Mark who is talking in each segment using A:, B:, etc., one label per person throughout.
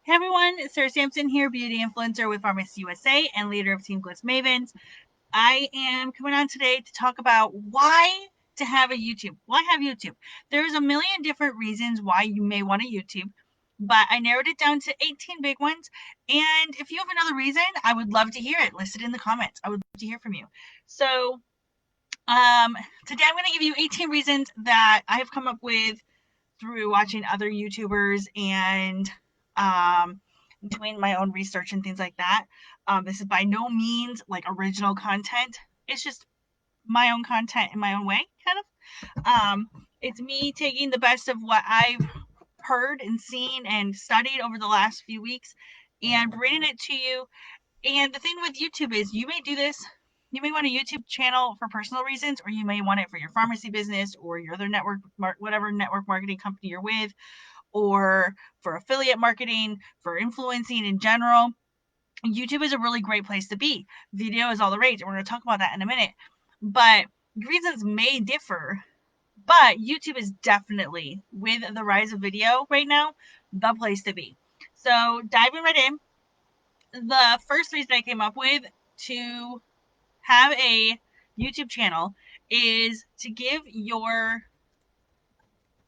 A: Hey everyone, it's Sarah Sampson here, beauty influencer with Pharmacy USA and leader of Team Bliss Mavens. I am coming on today to talk about why to have a YouTube. Why have YouTube? There's a million different reasons why you may want a YouTube, but I narrowed it down to 18 big ones. And if you have another reason, I would love to hear it. List it in the comments. I would love to hear from you. So today I'm going to give you 18 reasons that I have come up with through watching other YouTubers and doing my own research and things like that. This is by no means like original content. It's just my own content in my own way, kind of. It's me taking the best of what I've heard and seen and studied over the last few weeks and bringing it to you. And the thing with YouTube is you may do this. You may want a YouTube channel for personal reasons, or you may want it for your pharmacy business or your other network, whatever network marketing company you're with, or for affiliate marketing, for influencing in general. YouTube is a really great place to be. Video is all the rage, and we're going to talk about that in a minute. But reasons may differ, but YouTube is definitely, with the rise of video right now, the place to be. So diving right in, the first reason I came up with to have a YouTube channel is to give your,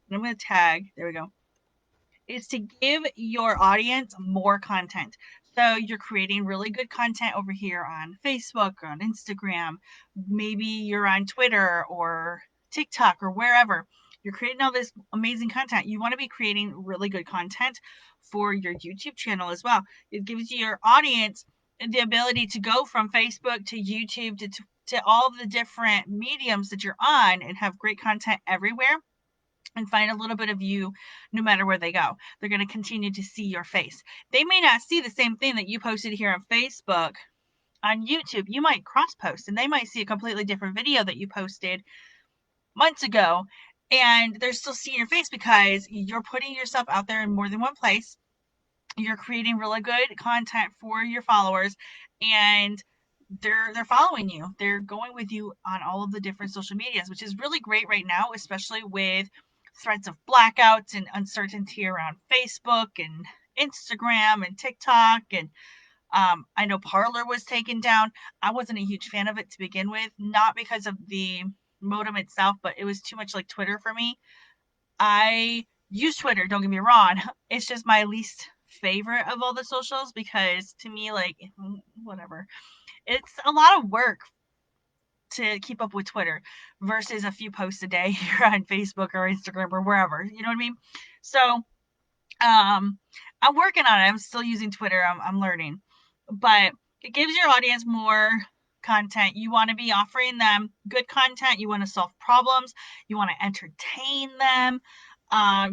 A: I'm going to tag, there we go, is to give your audience more content. So you're creating really good content over here on Facebook or on Instagram. Maybe you're on Twitter or TikTok or wherever. You're creating all this amazing content. You want to be creating really good content for your YouTube channel as well. It gives your audience the ability to go from Facebook to YouTube to all the different mediums that you're on and have great content everywhere and find a little bit of you no matter where they go. They're going to continue to see your face. They may not see the same thing that you posted here on Facebook. On YouTube, you might cross post and they might see a completely different video that you posted months ago, and they're still seeing your face because you're putting yourself out there in more than one place. You're creating really good content for your followers, and they're following you. They're going with you on all of the different social medias, which is really great right now, especially with threats of blackouts and uncertainty around Facebook and Instagram and TikTok. And I know Parler was taken down. I wasn't a huge fan of it to begin with, not because of the modem itself, but it was too much like Twitter for me. I use Twitter, don't get me wrong. It's just my least favorite of all the socials because to me, like, whatever. It's a lot of work to keep up with Twitter versus a few posts a day here on Facebook or Instagram or wherever. You know what I mean? So I'm working on it. I'm still using Twitter. I'm learning. But it gives your audience more content. You want to be offering them good content. You want to solve problems. You want to entertain them.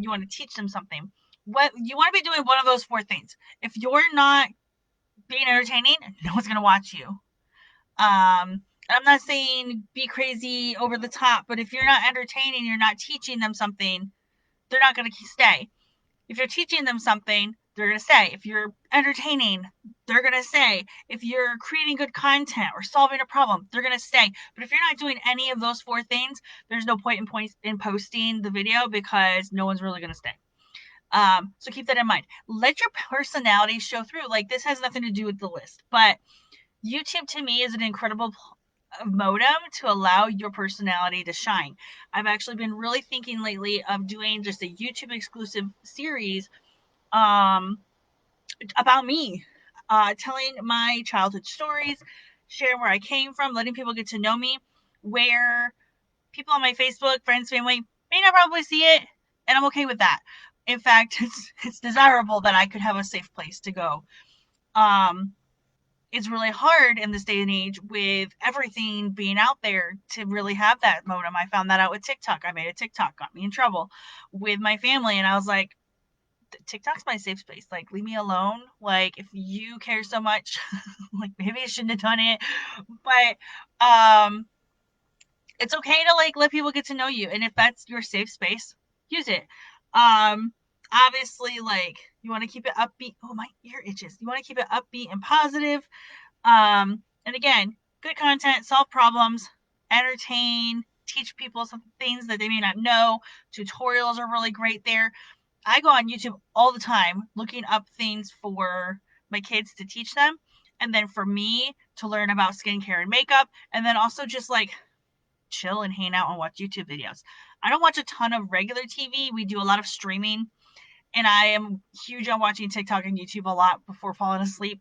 A: You want to teach them something. What you want to be doing one of those four things. If you're not being entertaining, no one's gonna watch you. I'm not saying be crazy over the top, but if you're not entertaining, you're not teaching them something, they're not going to stay. If you're teaching them something, they're going to stay. If you're entertaining, they're going to stay. If you're creating good content or solving a problem, they're going to stay. But if you're not doing any of those four things, there's no point in posting the video because no one's really going to stay. So keep that in mind. Let your personality show through. Like, this has nothing to do with the list, but YouTube to me is an incredible modem to allow your personality to shine. I've actually been really thinking lately of doing just a YouTube exclusive series about me, telling my childhood stories, sharing where I came from, letting people get to know me, where people on my Facebook, friends, family may not probably see it, and I'm okay with that. In fact, it's desirable that I could have a safe place to go. It's really hard in this day and age with everything being out there to really have that modem. I found that out with TikTok. I made a TikTok, got me in trouble with my family, and I was like, TikTok's my safe space. Like, leave me alone. Like, if you care so much, like, maybe I shouldn't have done it. But it's okay to like let people get to know you, and if that's your safe space, use it. Obviously, like, you want to keep it upbeat. Oh, my ear itches. You want to keep it upbeat and positive. And again, good content, solve problems, entertain, teach people some things that they may not know. Tutorials are really great there. I go on YouTube all the time looking up things for my kids to teach them, and then for me to learn about skincare and makeup, and then also just like chill and hang out and watch YouTube videos. I don't watch a ton of regular TV. We do a lot of streaming, and I am huge on watching TikTok and YouTube a lot before falling asleep.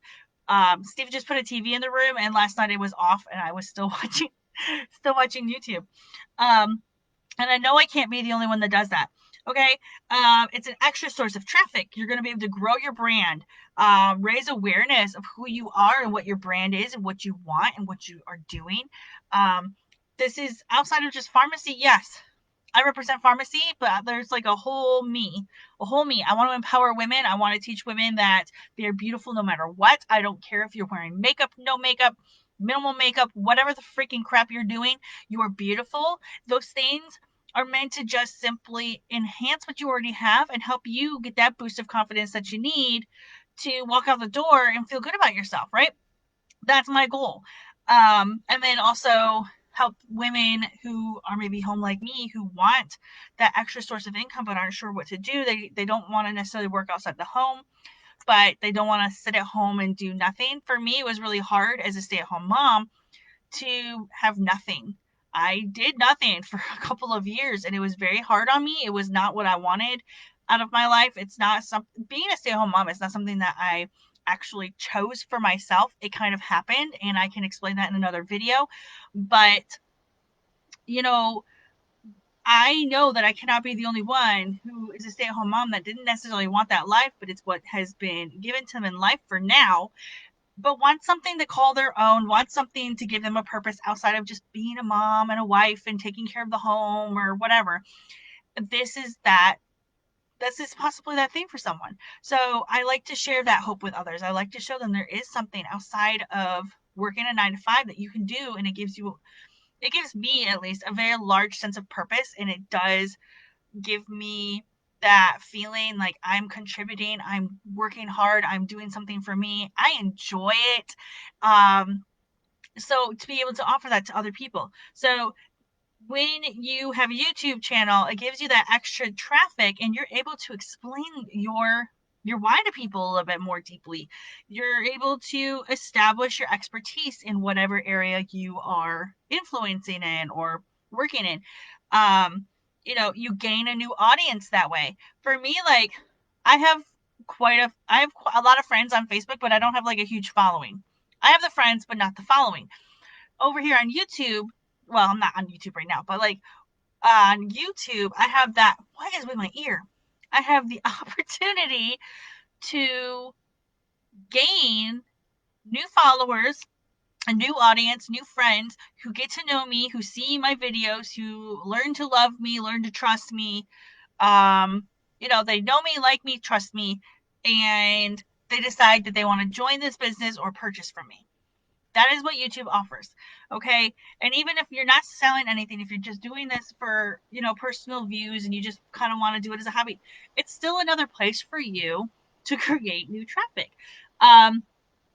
A: Steve just put a TV in the room, and last night it was off, and I was still watching YouTube. Um, and I know I can't be the only one that does that. Okay. It's an extra source of traffic. You're going to be able to grow your brand, raise awareness of who you are and what your brand is and what you want and what you are doing. This is outside of just pharmacy. Yes, I represent pharmacy, but there's like a whole me. I want to empower women. I want to teach women that they're beautiful no matter what. I don't care if you're wearing makeup, no makeup, minimal makeup, whatever the freaking crap you're doing, you are beautiful. Those things are meant to just simply enhance what you already have and help you get that boost of confidence that you need to walk out the door and feel good about yourself, right? That's my goal. And then also help women who are maybe home like me who want that extra source of income but aren't sure what to do. They don't want to necessarily work outside the home, but they don't want to sit at home and do nothing. For me, it was really hard as a stay-at-home mom to have nothing. I did nothing for a couple of years and it was very hard on me. It was not what I wanted out of my life. It's not something, being a stay-at-home mom is not something that I actually chose for myself. It kind of happened, and I can explain that in another video. But, you know, I know that I cannot be the only one who is a stay-at-home mom that didn't necessarily want that life, but it's what has been given to them in life for now, but want something to call their own, want something to give them a purpose outside of just being a mom and a wife and taking care of the home or whatever. This is that. This is possibly that thing for someone. So I like to share that hope with others. I like to show them there is something outside of working a 9 to 5 that you can do, and it gives me at least a very large sense of purpose, and it does give me that feeling like I'm contributing, I'm working hard, I'm doing something for me. I enjoy it. So to be able to offer that to other people. So when you have a YouTube channel, it gives you that extra traffic and you're able to explain your why to people a little bit more deeply. You're able to establish your expertise in whatever area you are influencing in or working in. You gain a new audience that way. For me, like I have I have a lot of friends on Facebook, but I don't have like a huge following. I have the friends, but not the following. Over here on YouTube, well, I'm not on YouTube right now, but like on YouTube, I have that. What is with my ear? I have the opportunity to gain new followers, a new audience, new friends who get to know me, who see my videos, who learn to love me, learn to trust me. They know me, like me, trust me, and they decide that they want to join this business or purchase from me. That is what YouTube offers. Okay. And even if you're not selling anything, if you're just doing this for, personal views and you just kind of want to do it as a hobby, it's still another place for you to create new traffic.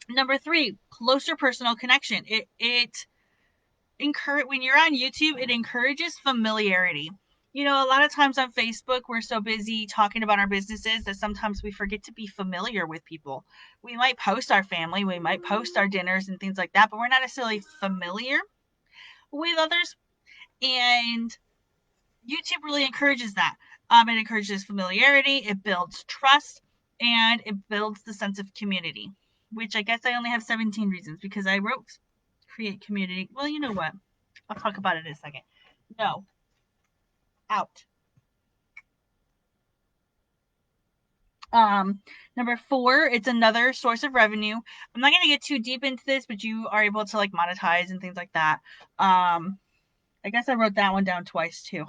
A: Number 3, closer personal connection. When you're on YouTube, it encourages familiarity. A lot of times on Facebook, we're so busy talking about our businesses that sometimes we forget to be familiar with people. We might post our family, we might post our dinners and things like that, but we're not necessarily familiar with others. And YouTube really encourages that. It encourages familiarity, it builds trust, and it builds the sense of community, which I guess I only have 17 reasons because I wrote create community. Well, you know what? I'll talk about it in a second. No. Out. Number 4, it's another source of revenue. I'm not going to get too deep into this, but you are able to like monetize and things like that. I guess I wrote that one down twice too.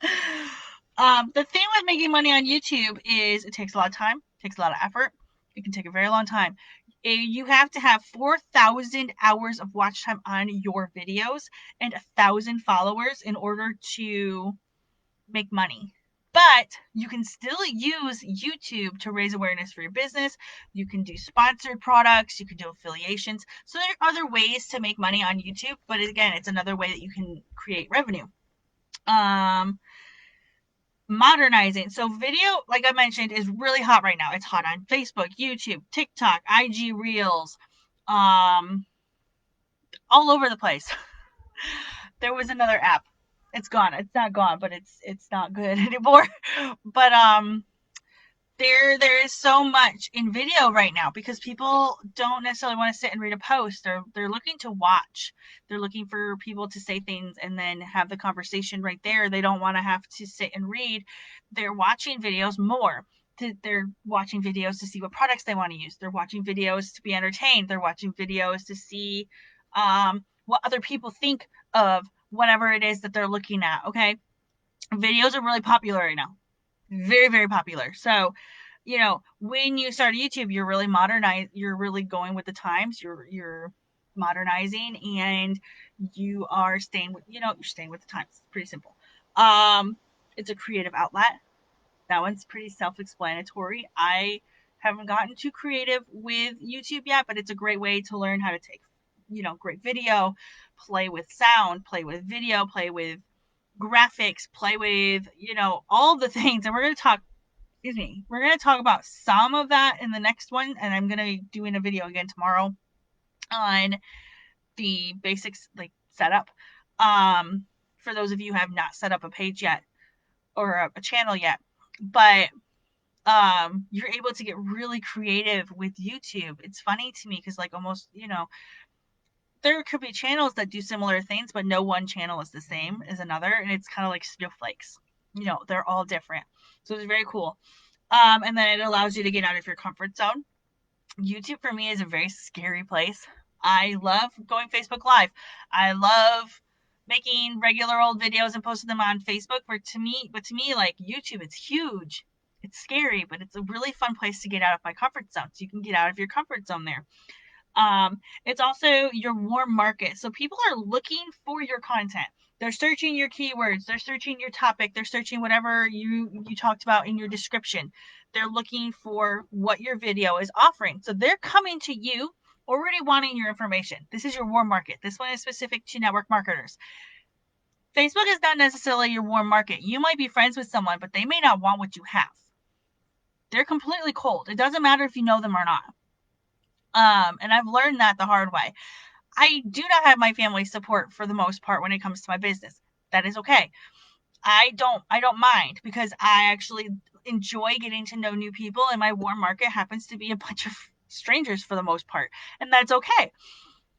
A: The thing with making money on YouTube is it takes a lot of time, takes a lot of effort. It can take a very long time. You have to have 4,000 hours of watch time on your videos and 1,000 followers in order to make money. But you can still use YouTube to raise awareness for your business. You can do sponsored products. You can do affiliations. So there are other ways to make money on YouTube. But again, it's another way that you can create revenue. modernizing. So video, like I mentioned, is really hot right now. It's hot on Facebook, YouTube, TikTok, IG Reels, all over the place. There was another app. It's gone. It's not gone, but it's not good anymore. But there is so much in video right now because people don't necessarily want to sit and read a post. They're looking to watch. They're looking for people to say things and then have the conversation right there. They don't want to have to sit and read. They're watching videos more. They're watching videos to see what products they want to use. They're watching videos to be entertained. They're watching videos to see what other people think of whatever it is that they're looking at. Okay, videos are really popular right now, very, very popular. So when you start YouTube, you're really you're really going with the times. You're modernizing, and you are staying with you're staying with the times. It's pretty simple. It's a creative outlet. That one's pretty self-explanatory. I haven't gotten too creative with YouTube yet, but it's a great way to learn how to take great video, play with sound, play with video, play with graphics, play with all the things. And we're going to talk about some of that in the next one, and I'm going to be doing a video again tomorrow on the basics, like setup. For those of you who have not set up a page yet or a channel yet, but you're able to get really creative with YouTube. It's funny to me because like almost there could be channels that do similar things, but no one channel is the same as another, and it's kind of like snowflakes. They're all different, so it's very cool. And then it allows you to get out of your comfort zone. YouTube for me is a very scary place. I love going Facebook Live. I love making regular old videos and posting them on Facebook. But to me, like YouTube, it's huge. It's scary, but it's a really fun place to get out of my comfort zone. So you can get out of your comfort zone there. It's also your warm market. So people are looking for your content. They're searching your keywords. They're searching your topic. They're searching whatever you talked about in your description. They're looking for what your video is offering. So they're coming to you already wanting your information. This is your warm market. This one is specific to network marketers. Facebook is not necessarily your warm market. You might be friends with someone, but they may not want what you have. They're completely cold. It doesn't matter if you know them or not. And I've learned that the hard way. I do not have my family support for the most part when it comes to my business. That is okay. I don't mind because I actually enjoy getting to know new people, and my warm market happens to be a bunch of strangers for the most part, and that's okay.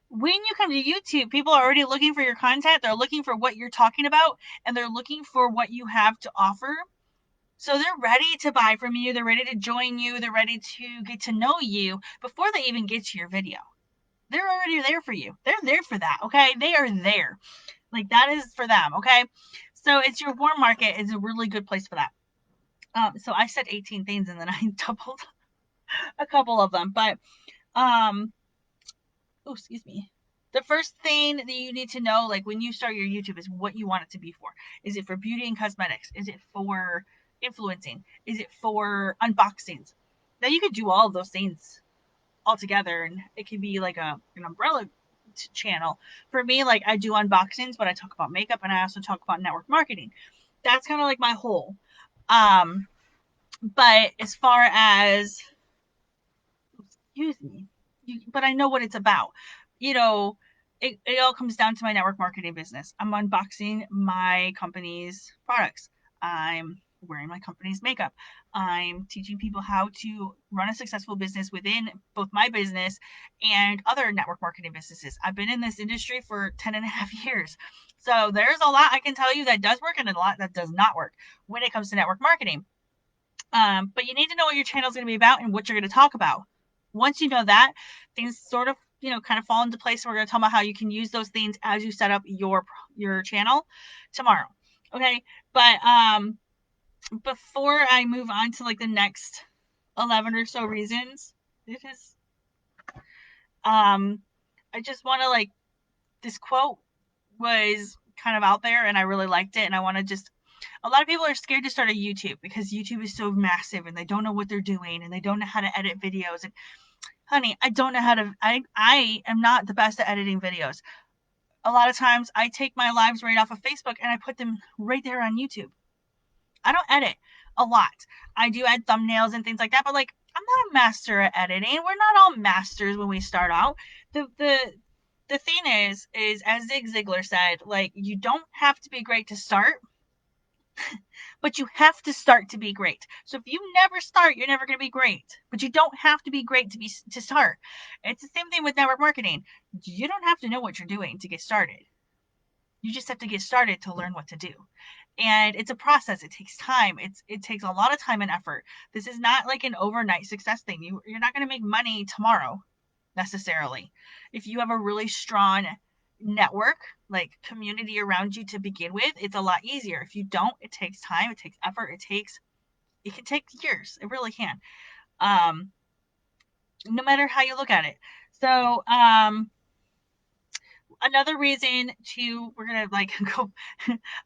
A: When you come to YouTube, people are already looking for your content. They're looking for what you're talking about, and they're looking for what you have to offer. So they're ready to buy from you. They're ready to join you. They're ready to get to know you before they even get to your video. They're already there for you. They're there for that, okay? They are there. Like, that is for them, okay? So it's your warm market is a really good place for that. So I said 18 things and then I doubled a couple of them. But, excuse me. The first thing that you need to know, like when you start your YouTube, is what you want it to be for. Is it for beauty and cosmetics? Is it for influencing? Is it for unboxings? Now you could do all of those things all together, and it can be like an umbrella channel. For me, like I do unboxings, but I talk about makeup and I also talk about network marketing. That's kind of like my whole. But as far as, excuse me, but I know what it's about. It all comes down to my network marketing business. I'm unboxing my company's products. I'm wearing my company's makeup. I'm teaching people how to run a successful business within both my business and other network marketing businesses. I've been in this industry for 10 and a half years. So there's a lot I can tell you that does work and a lot that does not work when it comes to network marketing. But you need to know what your channel is going to be about and what you're going to talk about. Once you know that, things sort of, kind of fall into place. We're going to talk about how you can use those things as you set up your channel tomorrow. Okay. But, before I move on to like the next 11 or so reasons, I just want to like, this quote was kind of out there and I really liked it. And I want to a lot of people are scared to start a YouTube because YouTube is so massive and they don't know what they're doing and they don't know how to edit videos. And honey, I don't know how to, I am not the best at editing videos. A lot of times I take my lives right off of Facebook and I put them right there on YouTube. I don't edit a lot. I do add thumbnails and things like that, but like I'm not a master at editing. We're not all masters when we start out. The thing is as Zig Ziglar said, like you don't have to be great to start, but you have to start to be great. So if you never start, you're never going to be great. But you don't have to be great to start. It's the same thing with network marketing. You don't have to know what you're doing to get started. You just have to get started to learn what to do. And it's a process. It takes time. It takes a lot of time and effort. This is not like an overnight success thing. You're not going to make money tomorrow necessarily. If you have a really strong network, like community around you to begin with, it's a lot easier. If you don't, it takes time, it takes effort, it can take years. It really can. No matter how you look at it. So, another reason to we're gonna like go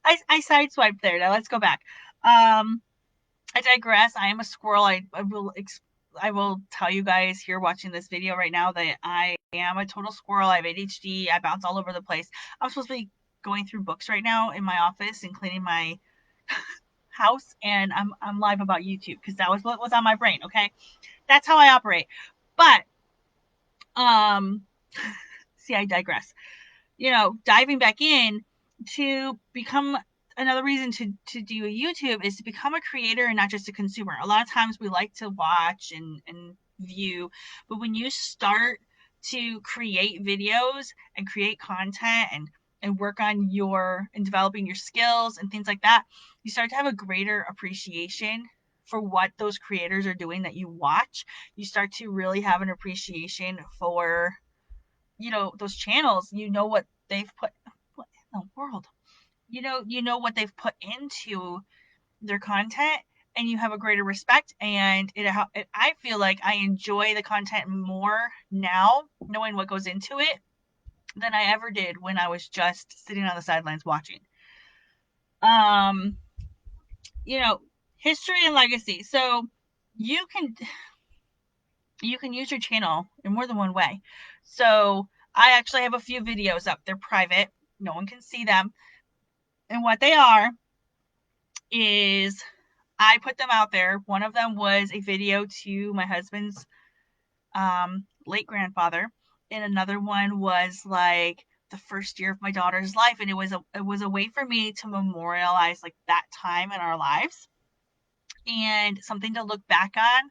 A: I sideswiped there. Now let's go back. I digress. I am a squirrel. I will tell you guys here watching this video right now that I am a total squirrel. I have ADHD. I bounce all over the place. I'm supposed to be going through books right now in my office and cleaning my house, and I'm live about YouTube because that was what was on my brain. Okay, that's how I operate. But um, see, I digress. Diving back in to become another reason to do a YouTube is to become a creator and not just a consumer. A lot of times we like to watch and view, but when you start to create videos and create content and work on your and developing your skills and things like that, you start to have a greater appreciation for what those creators are doing that you watch. You start to really have an appreciation for those channels. What they've put what in the world you know what they've put into their content, and you have a greater respect, and I feel like I enjoy the content more now knowing what goes into it than I ever did when I was just sitting on the sidelines watching. um History and legacy. So you can use your channel in more than one way. So I actually have a few videos up. They're private. No one can see them. And what they are is I put them out there. One of them was a video to my husband's late grandfather, and another one was like the first year of my daughter's life, and it was a way for me to memorialize like that time in our lives and something to look back on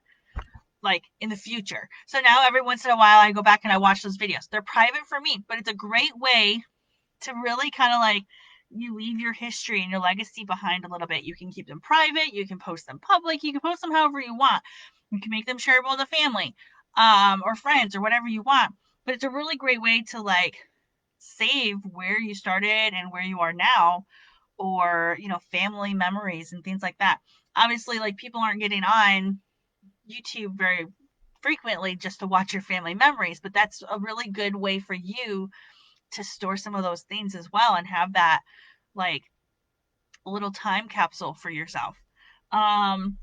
A: like in the future. So now every once in a while I go back and I watch those videos. They're private for me, but it's a great way to really kind of like you leave your history and your legacy behind a little bit. You can keep them private, you can post them public, you can post them however you want. You can make them shareable to family, or friends or whatever you want. But it's a really great way to like save where you started and where you are now, or family memories and things like that. Obviously, like people aren't getting on YouTube very frequently just to watch your family memories, but that's a really good way for you to store some of those things as well and have that like little time capsule for yourself. Um,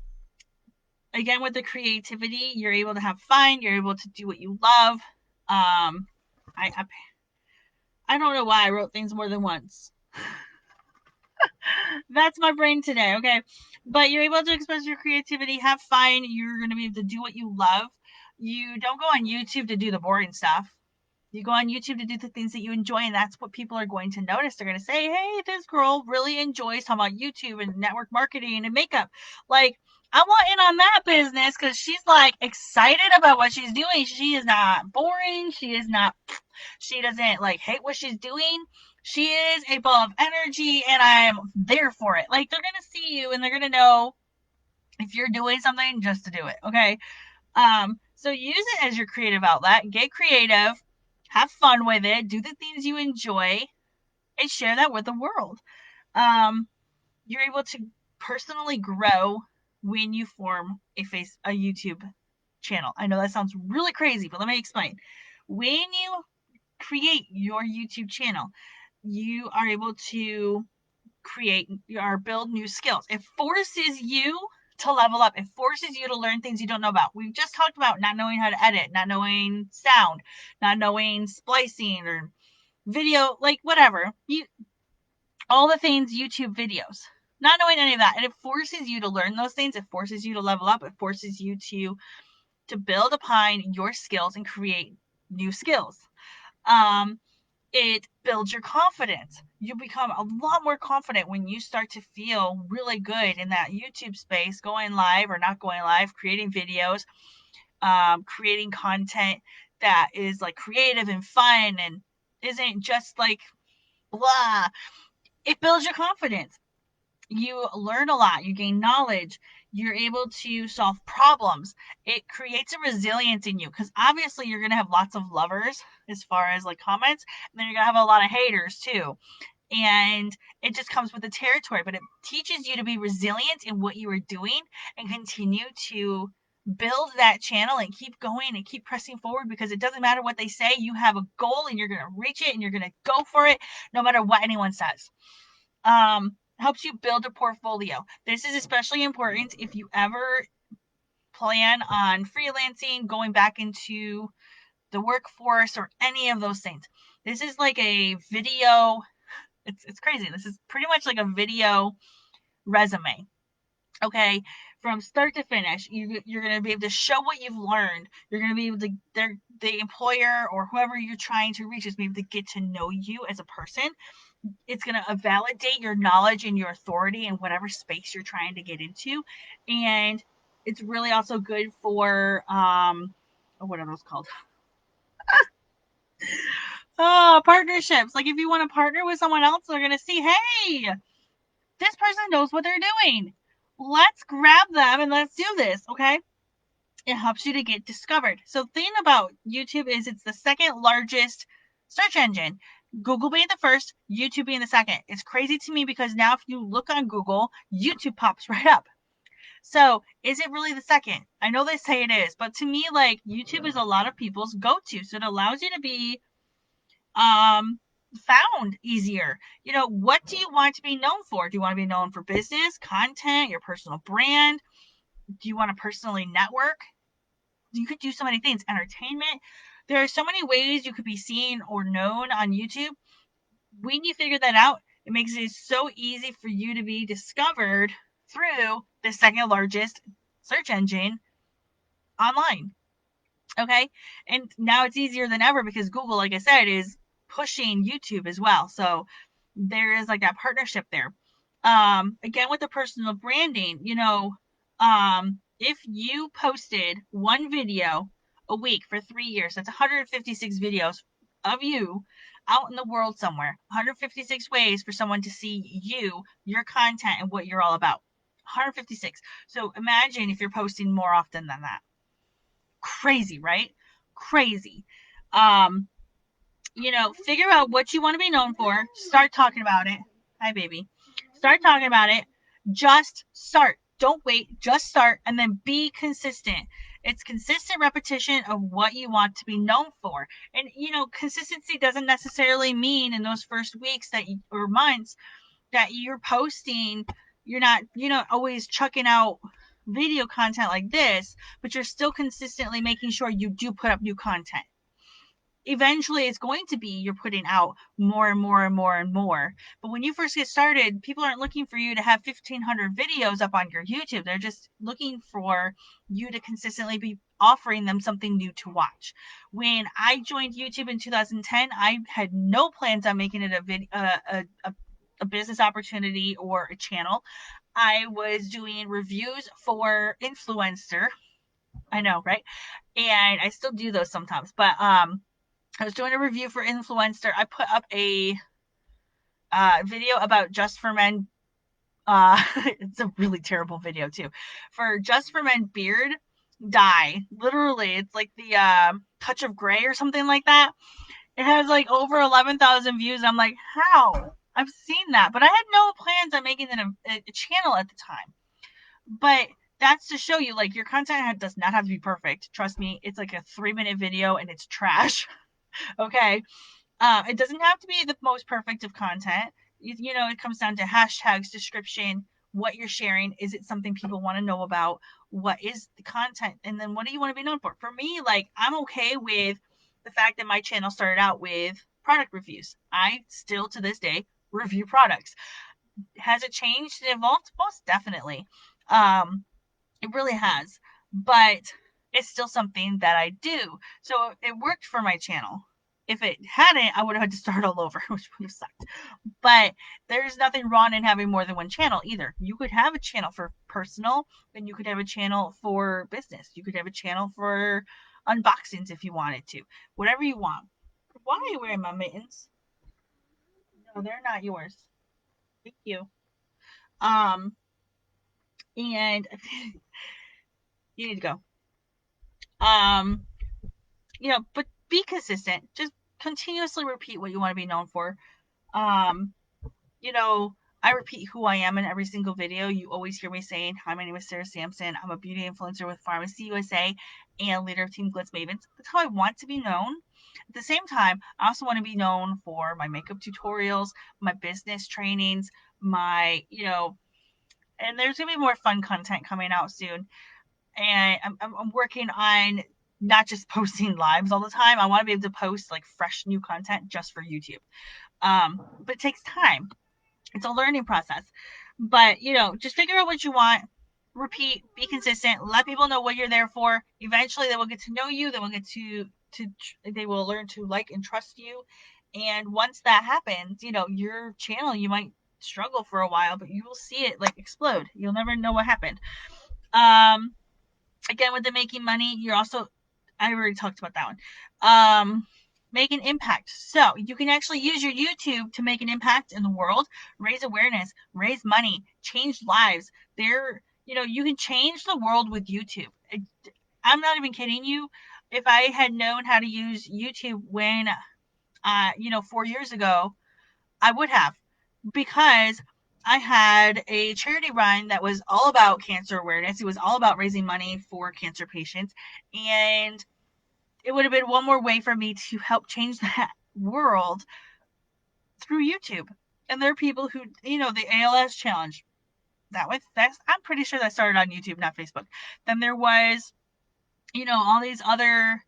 A: Again, with the creativity, you're able to have fun. You're able to do what you love. I don't know why I wrote things more than once. That's my brain today, okay? But you're able to express your creativity, have fun. You're going to be able to do what you love. You don't go on YouTube to do the boring stuff. You go on YouTube to do the things that you enjoy, and that's what people are going to notice. They're going to say, hey, this girl really enjoys talking about YouTube and network marketing and makeup. Like, I want in on that business because she's like excited about what she's doing. She is not boring. She doesn't like hate what she's doing. She is a ball of energy, and I'm there for it. Like, they're going to see you and they're going to know if you're doing something just to do it. Okay. So use it as your creative outlet. Get creative, have fun with it, do the things you enjoy, and share that with the world. You're able to personally grow when you form a YouTube channel. I know that sounds really crazy, but let me explain. When you create your YouTube channel, you are able to create or build new skills. It forces you to level up. It forces you to learn things you don't know about. We've just talked about not knowing how to edit, not knowing sound, not knowing splicing or video, like whatever. All the things YouTube videos. not knowing any of that. And it forces you to learn those things. It forces you to level up. It forces you to build upon your skills and create new skills. It builds your confidence. You become a lot more confident when you start to feel really good in that YouTube space, going live or not going live, creating videos, creating content that is like creative and fun and isn't just like blah. It builds your confidence. You learn a lot, you gain knowledge, you're able to solve problems. It creates a resilience in you because obviously you're going to have lots of lovers as far as like comments, and then you're going to have a lot of haters too. And it just comes with the territory, but it teaches you to be resilient in what you are doing and continue to build that channel and keep going and keep pressing forward, because it doesn't matter what they say. You have a goal and you're going to reach it and you're going to go for it no matter what anyone says. Helps you build a portfolio. This is especially important if you ever plan on freelancing, going back into the workforce, or any of those things. This is like a video. It's crazy. This is pretty much like a video resume. Okay, from start to finish, you're going to be able to show what you've learned. You're going to be able to, the employer or whoever you're trying to reach is be able to get to know you as a person. It's going to validate your knowledge and your authority in whatever space you're trying to get into. And it's really also good for, what are those called? Partnerships. Like if you want to partner with someone else, they're going to see, hey, this person knows what they're doing. Let's grab them and let's do this. Okay. It helps you to get discovered. So the thing about YouTube is it's the second largest search engine. Google being the first, YouTube being the second. It's crazy to me because now if you look on Google, YouTube pops right up. So is it really the second? I know they say it is, but to me, like YouTube is a lot of people's go-to. So it allows you to be found easier. You know, what do you want to be known for? Do you want to be known for business, content, your personal brand? Do you want to personally network? You could do so many things. Entertainment. There are so many ways you could be seen or known on YouTube. When you figure that out, it makes it so easy for you to be discovered through the second largest search engine online. Okay. And now it's easier than ever because Google, like I said, is pushing YouTube as well. So there is like that partnership there. Again, with the personal branding, if you posted one video a week for 3 years, that's 156 videos of you out in the world somewhere. 156 ways for someone to see you, your content, and what you're all about. 156. So imagine if you're posting more often than that. Crazy, right? Crazy. Um, Figure out what you want to be known for. Start talking about it. Hi, baby. Start talking about it. Just start. Don't wait. Just start and then be consistent. It's consistent repetition of what you want to be known for. And, consistency doesn't necessarily mean in those first weeks or months that you're posting, you're not, always chucking out video content like this, but you're still consistently making sure you do put up new content. Eventually it's going to be you're putting out more and more and more and more. But when you first get started, people aren't looking for you to have 1,500 videos up on your YouTube. They're just looking for you to consistently be offering them something new to watch. When I joined YouTube in 2010, I had no plans on making it a business opportunity or a channel. I was doing reviews for Influencer. I know, right? And I still do those sometimes, but I was doing a review for Influencer. I put up a video about Just for Men. It's a really terrible video too. For Just for Men beard dye. Literally, it's like the touch of gray or something like that. It has like over 11,000 views. I'm like, how? I've seen that, but I had no plans on making it a channel at the time. But that's to show you, like, your content does not have to be perfect. Trust me, it's like a 3-minute video and it's trash. Okay. It doesn't have to be the most perfect of content. It comes down to hashtags, description, what you're sharing. Is it something people want to know about? What is the content? And then what do you want to be known for? For me, like, I'm okay with the fact that my channel started out with product reviews. I still, to this day, review products. Has it changed and evolved? Most definitely. Um, it really has. But it's still something that I do. So it worked for my channel. If it hadn't, I would have had to start all over, which would have sucked. But there's nothing wrong in having more than one channel either. You could have a channel for personal, and you could have a channel for business. You could have a channel for unboxings if you wanted to. Whatever you want. Why are you wearing my mittens? No, they're not yours. Thank you. Um, and you need to go. Um, but be consistent. Just continuously repeat what you want to be known for. Um, you know, I repeat who I am in every single video. You always hear me saying, "Hi, my name is Sarah Sampson. I'm a beauty influencer with Pharmacy USA and leader of Team Glitz Mavens." That's how I want to be known. At the same time, I also want to be known for my makeup tutorials, my business trainings, and there's gonna be more fun content coming out soon. And I'm working on not just posting lives all the time. I want to be able to post like fresh new content just for YouTube. But it takes time. It's a learning process. But just figure out what you want, repeat, be consistent, let people know what you're there for. Eventually they will get to know you, they will get to they will learn to like and trust you. And once that happens, your channel, you might struggle for a while, but you will see it like explode. You'll never know what happened. Um Again, with the making money, you're also, I already talked about that one. Make an impact. So you can actually use your YouTube to make an impact in the world, raise awareness, raise money, change lives. You can change the world with YouTube. I'm not even kidding you. If I had known how to use YouTube when 4 years ago, I would have, because I had a charity run that was all about cancer awareness. It was all about raising money for cancer patients. And it would have been one more way for me to help change that world through YouTube. And there are people who, the ALS challenge. I'm pretty sure that started on YouTube, not Facebook. Then there was, all these other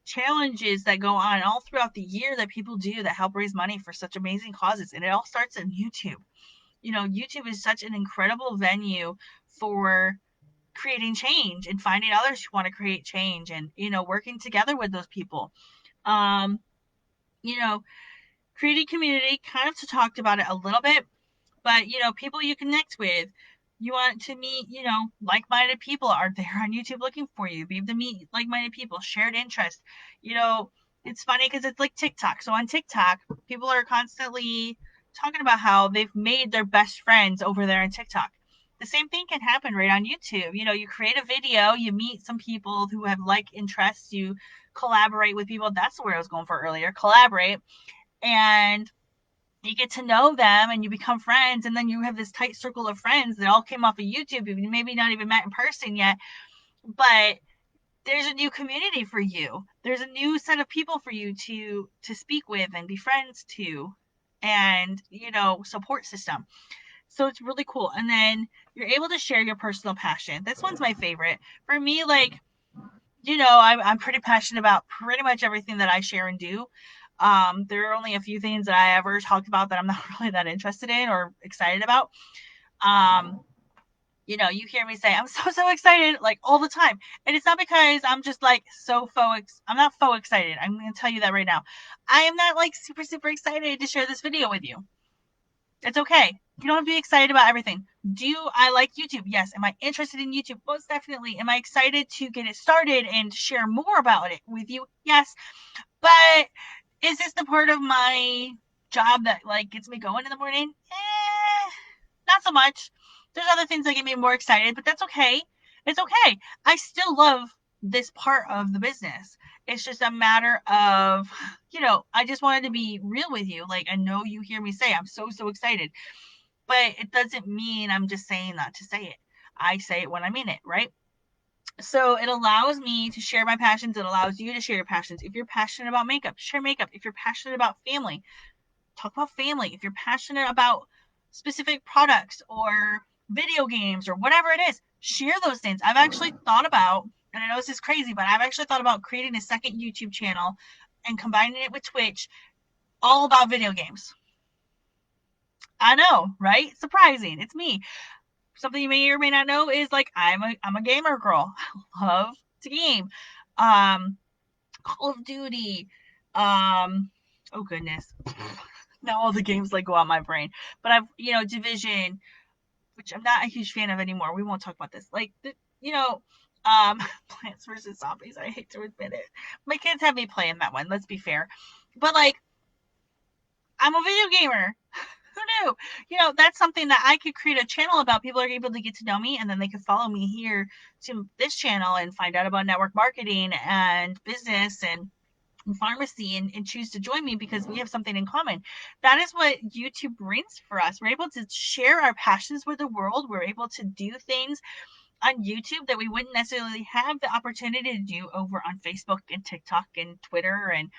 A: challenges that go on all throughout the year that people do that help raise money for such amazing causes. And it all starts on YouTube. YouTube is such an incredible venue for creating change and finding others who want to create change and, working together with those people. Um, you know, Creating community, kind of talked about it a little bit, but people you connect with, you want to meet, like-minded people are there on YouTube looking for you. Be able to meet like-minded people, shared interest. It's funny because it's like TikTok. So on TikTok, people are constantly talking about how they've made their best friends over there on TikTok. The same thing can happen right on YouTube. You create a video, you meet some people who have like interests, you collaborate with people. That's the word I was going for earlier. Collaborate, and you get to know them and you become friends, and then you have this tight circle of friends that all came off of YouTube. You maybe not even met in person yet, but there's a new community for you. There's a new set of people for you to speak with and be friends to, and support system. So it's really cool. And then you're able to share your personal passion. This one's my favorite. For me, like, I'm pretty passionate about pretty much everything that I share and do. There are only a few things that I ever talked about that I'm not really that interested in or excited about. Um, you hear me say I'm so excited like all the time, and it's not because I'm just like I'm not faux excited. I'm going to tell you that right now. I am not like super excited to share this video with you. It's okay. You don't have to be excited about everything. Do I like YouTube? Yes. Am I interested in YouTube? Most definitely. Am I excited to get it started and share more about it with you? Yes. But is this the part of my job that like gets me going in the morning? Not so much. There's other things that get me more excited, but that's okay. It's okay. I still love this part of the business. It's just a matter of, I just wanted to be real with you. Like, I know you hear me say I'm so excited, but it doesn't mean I'm just saying that to say it. I say it when I mean it, right? So it allows me to share my passions. It allows you to share your passions. If you're passionate about makeup, share makeup. If you're passionate about family, talk about family. If you're passionate about specific products or video games or whatever it is, share those things. I've actually thought about, and I know this is crazy, but I've actually thought about creating a second YouTube channel and combining it with Twitch, all about video games. I know, right? Surprising. It's me. Something you may or may not know is like I'm a gamer girl. I love to game. Um, Call of Duty. Oh goodness. Now all the games like go out my brain. But I've Division, which I'm not a huge fan of anymore. We won't talk about this. Like you know, Plants vs Zombies. I hate to admit it. My kids have me playing that one. Let's be fair. But like, I'm a video gamer. Who knew? That's something that I could create a channel about. People are able to get to know me, and then they could follow me here to this channel and find out about network marketing and business and pharmacy, and choose to join me because we have something in common. That is what YouTube brings for us. We're able to share our passions with the world. We're able to do things on YouTube that we wouldn't necessarily have the opportunity to do over on Facebook and TikTok and Twitter and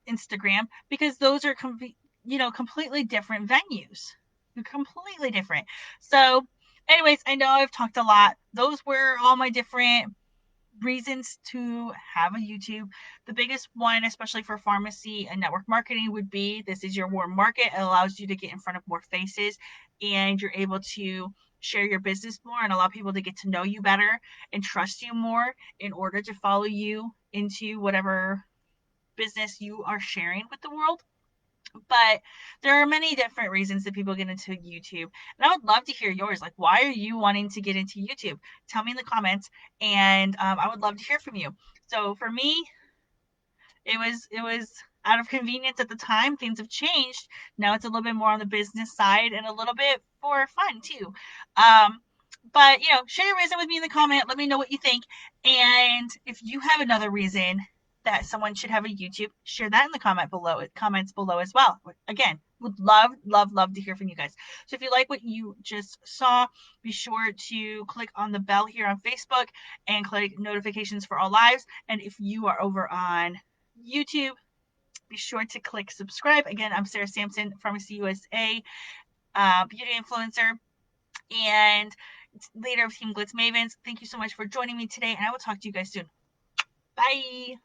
A: Instagram, because those are completely different venues. They're completely different. So, anyways, I know I've talked a lot. Those were all my different reasons to have a YouTube. The biggest one, especially for pharmacy and network marketing, would be this is your warm market. It allows you to get in front of more faces, and you're able to share your business more and allow people to get to know you better and trust you more in order to follow you into whatever business you are sharing with the world. But there are many different reasons that people get into YouTube, and I would love to hear yours. Like, why are you wanting to get into YouTube? Tell me in the comments, and I would love to hear from you. So for me, it was out of convenience at the time. Things have changed. Now it's a little bit more on the business side and a little bit for fun too. Um, but share your reason with me in the comment. Let me know what you think. And if you have another reason that someone should have a YouTube, share that in the comments below as well. Again, would love, love, love to hear from you guys. So if you like what you just saw, be sure to click on the bell here on Facebook and click notifications for all lives. And if you are over on YouTube, be sure to click subscribe. Again, I'm Sarah Sampson, Pharmacy USA, beauty influencer, and leader of Team Glitz Mavens. Thank you so much for joining me today, and I will talk to you guys soon. Bye.